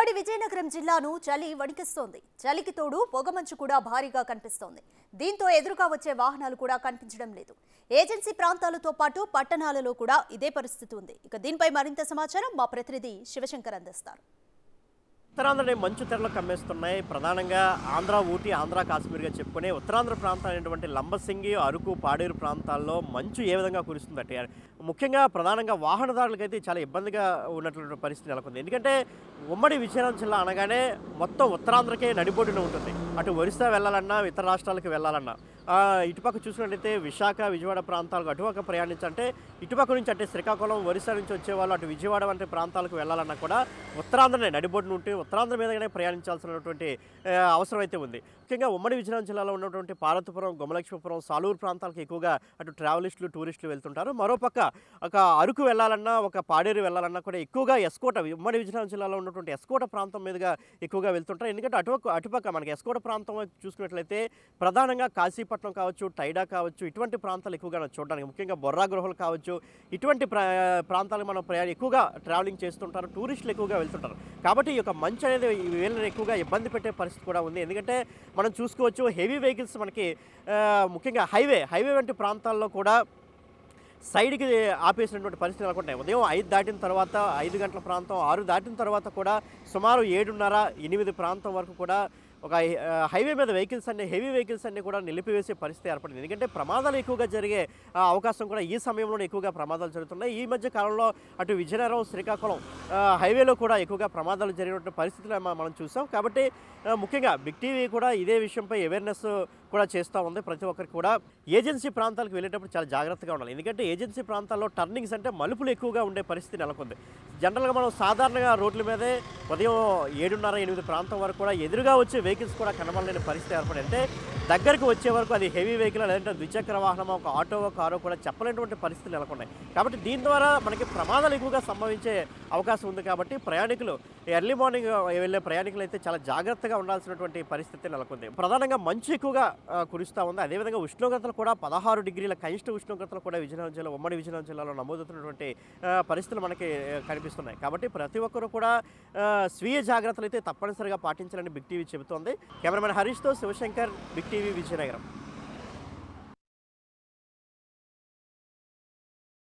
ఉమ్మడి విజయనగరం జిల్లాను చలి వణికిస్తోంది. చలికి తోడు పొగమంచు కూడా భారీగా కనిపిస్తోంది. దీంతో ఎదురుగా వచ్చే వాహనాలు కూడా కనిపించడం లేదు. ఏజెన్సీ ప్రాంతాలతో పాటు పట్టణాలలో కూడా ఇదే పరిస్థితి ఉంది. ఇక దీనిపై మరింత సమాచారం మా ప్రతినిధి శివశంకర్ అందిస్తారు. ఉత్తరాంధ్రని మంచు తెరలు కమ్మేస్తున్నాయి. ప్రధానంగా ఆంధ్ర, ఊటీ, ఆంధ్ర, కాశ్మీర్గా చెప్పుకునే ఉత్తరాంధ్ర ప్రాంతాలైనటువంటి లంబసింగి, అరకు, పాడేరు ప్రాంతాల్లో మంచు ఏ విధంగా కురుస్తుందంటే ముఖ్యంగా ప్రధానంగా వాహనదారులకైతే చాలా ఇబ్బందిగా ఉన్నటువంటి పరిస్థితి నెలకొంది. ఎందుకంటే ఉమ్మడి విజయనగరం జిల్లా అనగానే మొత్తం ఉత్తరాంధ్రకే నడిబొడ్డున ఉంటుంది. అటు ఒరిస్సా వెళ్ళాలన్నా, ఇతర రాష్ట్రాలకు వెళ్ళాలన్నా ఇటుపక్క చూసినట్లయితే విశాఖ, విజయవాడ ప్రాంతాలకు అటుపక్క ప్రయాణించాలంటే ఇటుపక్క నుంచి అంటే శ్రీకాకుళం, ఒరిస్సా నుంచి వచ్చేవాళ్ళు అటు విజయవాడ వంటి ప్రాంతాలకు వెళ్ళాలన్నా కూడా ఉత్తరాంధ్రనే నడిబొడ్డున ఉంటే ఉత్తరాంధ్ర మీదగానే ప్రయాణించాల్సినటువంటి అవసరం అయితే ఉంది. ముఖ్యంగా ఉమ్మడి విజయనగరం జిల్లాలో ఉన్నటువంటి పార్వతీపురం, గుమలక్ష్మీపురం, సాలూరు ప్రాంతాలకు ఎక్కువగా అటు ట్రావెలిస్టులు, టూరిస్టులు వెళ్తుంటారు. మరోపక్క ఒక అరకు వెళ్ళాలన్నా, ఒక పాడేరు వెళ్ళాలన్నా కూడా ఎక్కువగా ఎస్కోట, ఉమ్మడి విజయనగరం జిల్లాలో ఉన్నటువంటి ఎస్కోట ప్రాంతం మీదుగా ఎక్కువగా వెళ్తుంటారు. ఎందుకంటే అటుపక్క మనకి ఎస్కోట ప్రాంతం చూసుకున్నట్లయితే ప్రధానంగా కాశీపట్నం కావచ్చు, టైడా కావచ్చు, ఇటువంటి ప్రాంతాలు ఎక్కువగా చూడడానికి, ముఖ్యంగా బొర్రా గృహలు కావచ్చు, ఇటువంటి ప్రాంతాలకు మనం ఎక్కువగా ట్రావెలింగ్ చేస్తుంటారు, టూరిస్టులు ఎక్కువగా వెళ్తుంటారు. కాబట్టి ఈ యొక్క మంచు అనేది వీళ్ళని ఎక్కువగా ఇబ్బంది పెట్టే పరిస్థితి కూడా ఉంది. ఎందుకంటే మనం చూసుకోవచ్చు హెవీ వెహికల్స్ మనకి ముఖ్యంగా హైవే వంటి ప్రాంతాల్లో కూడా సైడ్కి ఆపేసినటువంటి పరిస్థితులు అనుకుంటాయి. ఉదయం 5 దాటిన తర్వాత 5 గంటల ప్రాంతం, 6 దాటిన తర్వాత కూడా సుమారు 7:30, 8 ప్రాంతం వరకు కూడా ఒక హైవే మీద హెవీ వెహికల్స్ అన్నీ కూడా నిలిపివేసే పరిస్థితి ఏర్పడింది. ఎందుకంటే ప్రమాదాలు ఎక్కువగా జరిగే అవకాశం కూడా ఈ సమయంలోనే ఎక్కువగా ప్రమాదాలు జరుగుతున్నాయి. ఈ మధ్య కాలంలో అటు విజయనగరం, శ్రీకాకుళం హైవేలో కూడా ఎక్కువగా ప్రమాదాలు జరిగినటువంటి పరిస్థితులు మనం చూసాం. కాబట్టి ముఖ్యంగా బిగ్ టీవీ కూడా ఇదే విషయంపై అవేర్నెస్ కూడా చేస్తూ ఉంది. ప్రతి ఒక్కరికి కూడా ఏజెన్సీ ప్రాంతాలకు వెళ్ళేటప్పుడు చాలా జాగ్రత్తగా ఉండాలి. ఎందుకంటే ఏజెన్సీ ప్రాంతాల్లో టర్నింగ్స్ అంటే మలుపులు ఎక్కువగా ఉండే పరిస్థితి నెలకొంది. జనరల్గా మనం సాధారణంగా రోడ్ల మీదే ఉదయం 7:30, 8 ప్రాంతం వరకు కూడా ఎదురుగా వచ్చే వెహికల్స్ కూడా కనబడలేని పరిస్థితి ఏర్పడి, అంటే దగ్గరకు వచ్చే వరకు అది హెవీ వెహికల్ లేదంటే ద్విచక్ర వాహనం, ఒక ఆటోవో కారో కూడా చెప్పలేనటువంటి పరిస్థితులు నెలకొన్నాయి. కాబట్టి దీని ద్వారా మనకి ప్రమాదాలు ఎక్కువగా సంభవించే అవకాశం ఉంది. కాబట్టి ప్రయాణికులు ఎర్లీ మార్నింగ్ వెళ్ళే ప్రయాణికులు అయితే చాలా జాగ్రత్తగా ఉండాల్సినటువంటి పరిస్థితి నెలకొంది. ప్రధానంగా మంచు ఎక్కువగా కురుస్తూ ఉంది. అదేవిధంగా ఉష్ణోగ్రతలు కూడా 16 డిగ్రీల కనిష్ట ఉష్ణోగ్రతలు కూడా విజయనగరం జిల్లా, ఉమ్మడి విజయనగరం జిల్లాలో నమోదవుతున్నటువంటి పరిస్థితులు మనకి కనిపిస్తున్నాయి. కాబట్టి ప్రతి ఒక్కరూ కూడా స్వీయ జాగ్రత్తలు అయితే తప్పనిసరిగా పాటించాలని బిగ్ టీవీ చెబుతోంది. కెమెరామెన్ హరీష్తో శివశంకర్, బిగ్ టీవీ, విజయనగరం.